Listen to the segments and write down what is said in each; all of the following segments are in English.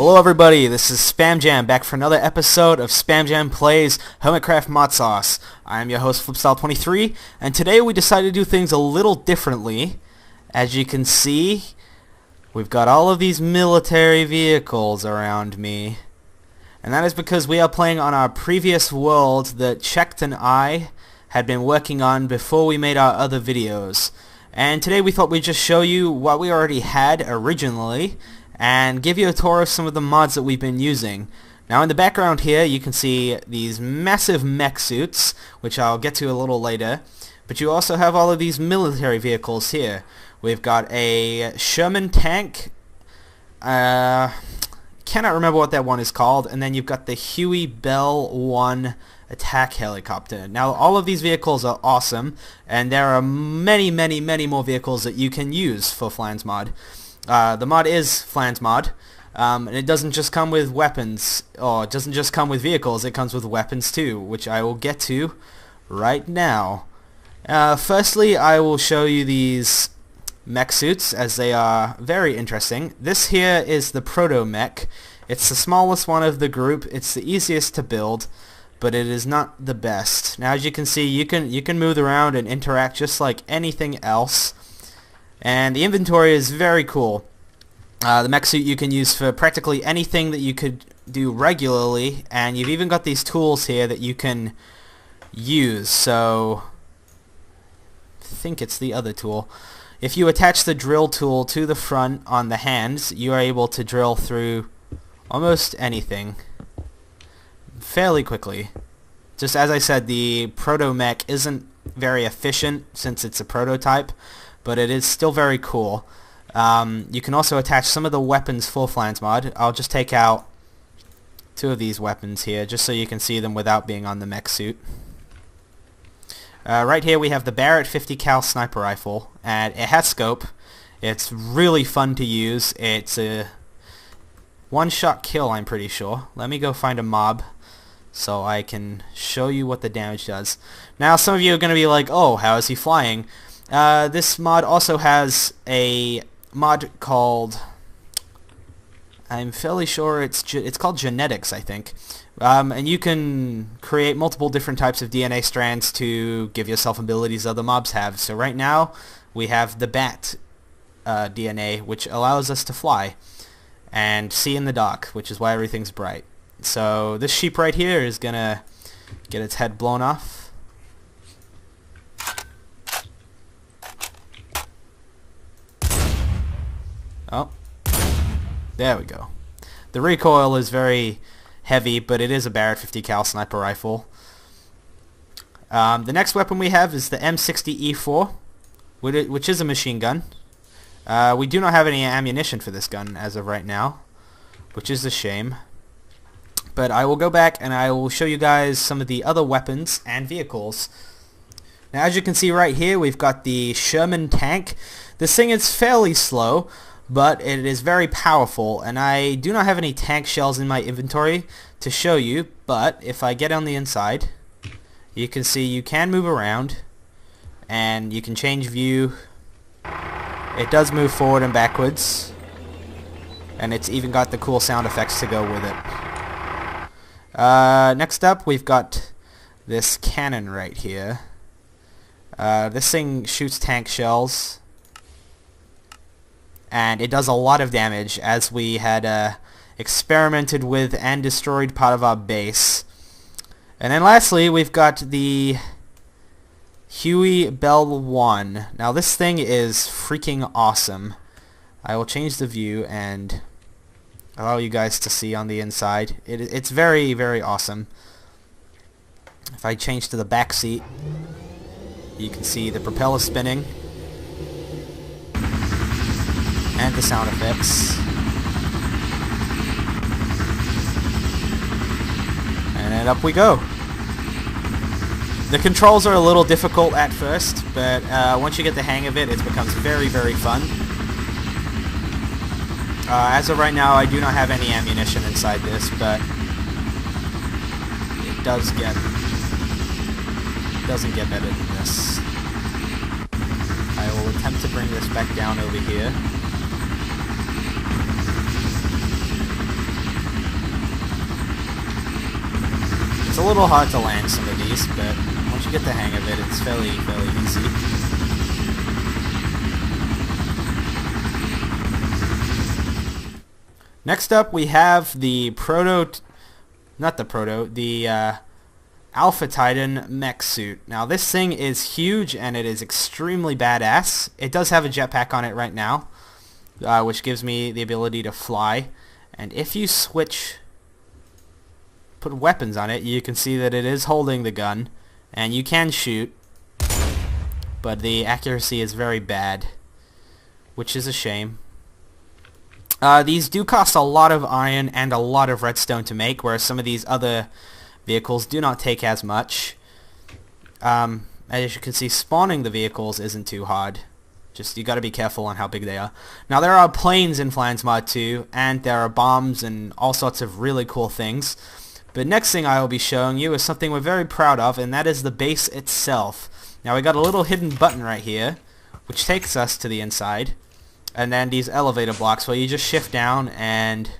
Hello everybody, this is Spam Jam back for another episode of Spam Jam Plays Hermitcraft Modsauce. I am your host Flipstyle23, and today we decided to do things a little differently. As you can see, we've got all of these military vehicles around me. And that is because we are playing on our previous world that Checked and I had been working on before we made our other videos. And today we thought we'd just show you what we already had originally and give you a tour of some of the mods that we've been using. Now in the background here you can see these massive mech suits, which I'll get to a little later, but you also have all of these military vehicles here. We've got a Sherman tank, cannot remember what that one is called, and then you've got the Huey Bell 1 attack helicopter. Now all of these vehicles are awesome, and there are many more vehicles that you can use for Flans mod. The mod is Flans mod, and it doesn't just come with weapons, or it doesn't just come with vehicles, it comes with weapons too, which I will get to right now. Firstly, I will show you these mech suits, as they are very interesting. This here is the Proto Mech. It's the smallest one of the group, it's the easiest to build, but it is not the best. Now as you can see, you can move around and interact just like anything else. And the inventory is very cool. The mech suit you can use for practically anything that you could do regularly, and you've even got these tools here that you can use. So I think it's the other tool. If you attach the drill tool to the front on the hands, you are able to drill through almost anything fairly quickly. Just as I said, the Proto Mech isn't very efficient since it's a prototype, but it is still very cool. You can also attach some of the weapons for Flans mod. I'll just take out two of these weapons here just so you can see them without being on the mech suit. Right here we have the Barrett 50 cal sniper rifle, and it has scope. It's really fun to use. It's a one-shot kill, I'm pretty sure. Let me go find a mob so I can show you what the damage does. Now some of you are going to be like, oh, how is he flying? This mod also has a mod called, I'm fairly sure it's called Genetics, I think. And you can create multiple different types of DNA strands to give yourself abilities other mobs have. So right now we have the bat DNA, which allows us to fly and see in the dark, which is why everything's bright. So this sheep right here is gonna get its head blown off. Oh, there we go. The recoil is very heavy, but it is a Barrett 50 cal sniper rifle. The next weapon we have is the M60E4, which is a machine gun. We do not have any ammunition for this gun as of right now, which is a shame. But I will go back and I will show you guys some of the other weapons and vehicles. Now as you can see right here, we've got the Sherman tank. This thing is fairly slow, but it is very powerful, and I do not have any tank shells in my inventory to show you, but if I get on the inside, you can see you can move around and you can change view. It does move forward and backwards, and it's even got the cool sound effects to go with it. Next up we've got this cannon right here. This thing shoots tank shells, and it does a lot of damage, as we had experimented with and destroyed part of our base. And then lastly we've got the Huey Bell 1. Now this thing is freaking awesome. I will change the view and allow you guys to see on the inside. It's very awesome. If I change to the back seat, you can see the propeller spinning and the sound effects. And then up we go. The controls are a little difficult at first, but once you get the hang of it, it becomes very fun. As of right now, I do not have any ammunition inside this, but it doesn't get better than this. I will attempt to bring this back down over here. It's a little hard to land some of these, but once you get the hang of it, it's fairly easy. Next up, we have the Alpha Titan mech suit. Now, this thing is huge, and it is extremely badass. It does have a jetpack on it right now, which gives me the ability to fly. And if you put weapons on it, you can see that it is holding the gun, and you can shoot, but the accuracy is very bad, which is a shame. These do cost a lot of iron and a lot of redstone to make, whereas some of these other vehicles do not take as much. As you can see, spawning the vehicles isn't too hard. Just you gotta be careful on how big they are. Now, there are planes in Flans Mod 2, and there are bombs and all sorts of really cool things. But next thing I will be showing you is something we're very proud of, and that is the base itself. Now, we got a little hidden button right here, which takes us to the inside. And then these elevator blocks where you just shift down and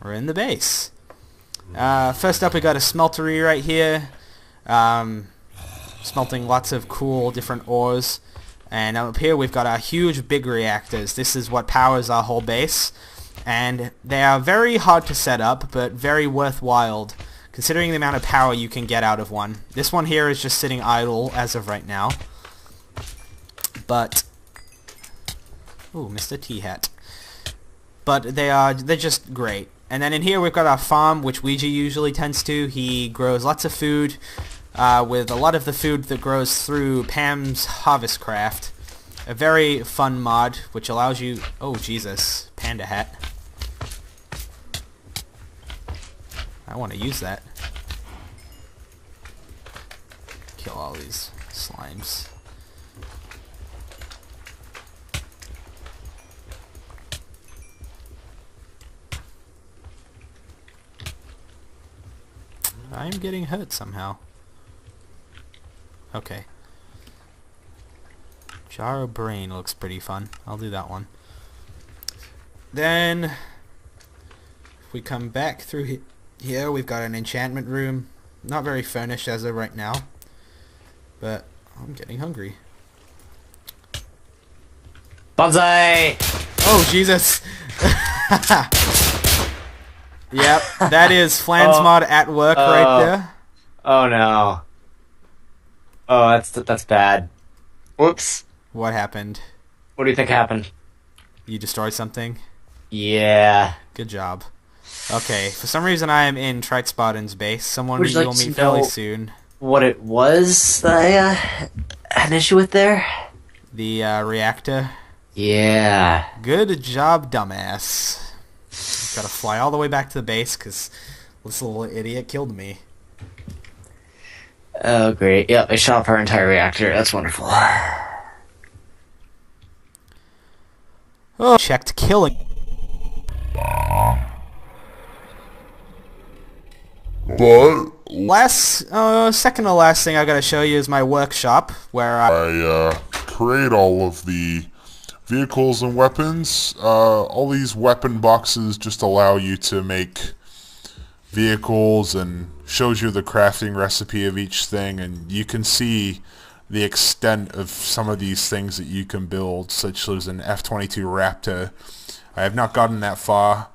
we're in the base. First up, we got a smeltery right here, smelting lots of cool different ores. And up here we've got our huge big reactors. This is what powers our whole base, and they are very hard to set up, but very worthwhile considering the amount of power you can get out of one. This one here is just sitting idle as of right now, but ooh, Mr. T-Hat. But they're just great. And then in here we've got our farm, which Ouija usually tends to. He grows lots of food, with a lot of the food that grows through Pam's Hermitcraft. A very fun mod, which allows you... Oh, Jesus. Panda hat. I want to use that. Kill all these slimes. I'm getting hurt somehow. Okay. Jar of Brain looks pretty fun. I'll do that one. Then, if we come back through here, we've got an enchantment room. Not very furnished as of right now, but I'm getting hungry. Bonsai! Oh, Jesus! Yep, that is Flansmod at work right there. Oh no. Oh, that's bad. Whoops. What happened? What do you think happened? You destroyed something? Yeah. Good job. Okay, for some reason I am in Trite-Spartan's base. Someone Would you you'll like to meet fairly know soon. What it was that I had an issue with there? The reactor? Yeah. Good job, dumbass. Gotta fly all the way back to the base because this little idiot killed me. Oh, great. Yep, I shot up our entire reactor. That's wonderful. Oh, checked killing. But Second to last thing I gotta show you is my workshop where I create all of the vehicles and weapons. All these weapon boxes just allow you to make vehicles and shows you the crafting recipe of each thing, and you can see the extent of some of these things that you can build, such as an F-22 Raptor. I have not gotten that far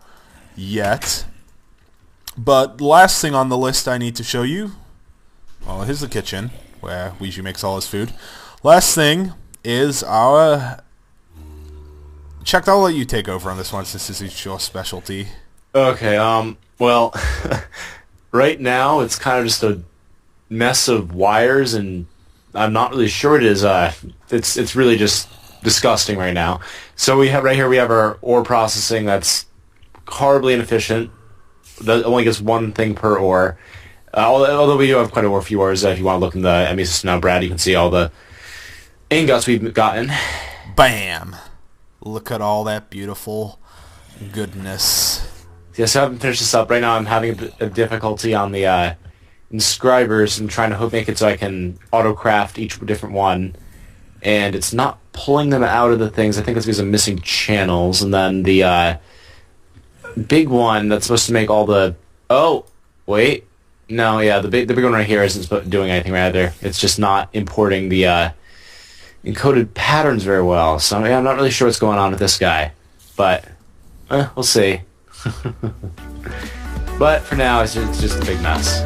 yet, but the last thing on the list I need to show you, well, here's the kitchen where Ouija makes all his food. Last thing is our... Chuck, I'll let you take over on this one since this is your specialty. Okay, well, right now it's kind of just a mess of wires, and I'm not really sure it is. It's really just disgusting right now. So we have our ore processing that's horribly inefficient. That only gets one thing per ore. Although we do have quite a few ores. If you want to look in the ME system now, Brad, you can see all the ingots we've gotten. Bam! Look at all that beautiful goodness. Yes, I haven't finished this up. Right now I'm having a bit of difficulty on the inscribers and trying to make it so I can auto-craft each different one. And it's not pulling them out of the things. I think it's because I'm missing channels. And then the big one that's supposed to make all the... Oh, wait. No, yeah, the big one right here isn't doing anything rather. It's just not importing the encoded patterns very well. So yeah, I'm not really sure what's going on with this guy, but we'll see. But for now, it's just a big mess.